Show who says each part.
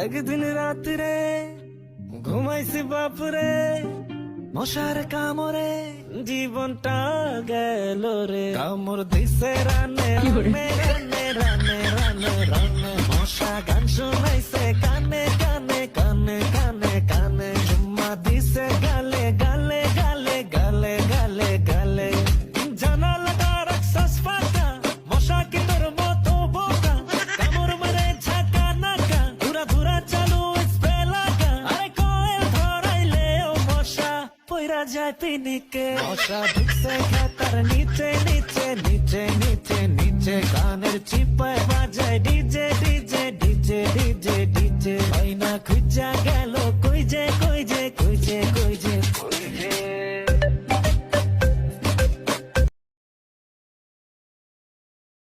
Speaker 1: একদিন রাত্রে ঘুমাইছি বাপরে, মশার কামড়ে জীবনটা গেল রে। কামড় দিছে রানে রানে রানে রানে রানে রানে, মশা গান শুনাইছে কানে কানে কানে কানে কানে, চুম্মা দিছে গালে গালে গালে গালে গালে গালে। জানালাটা রাখছাস ফাঁকা, মশা কি তোর মতো বোকা? কামড় মারে ঝাঁকা নাকা, ধুরা ধুরা চালু স্প্রে লাগা। আরে কয়েল ধরাইলেও মশা পইরা যায় পিনিকে। মশা ঢুকছে খাতার নিচে নিচে নিচে নিচে নিচে, কানের চিপায়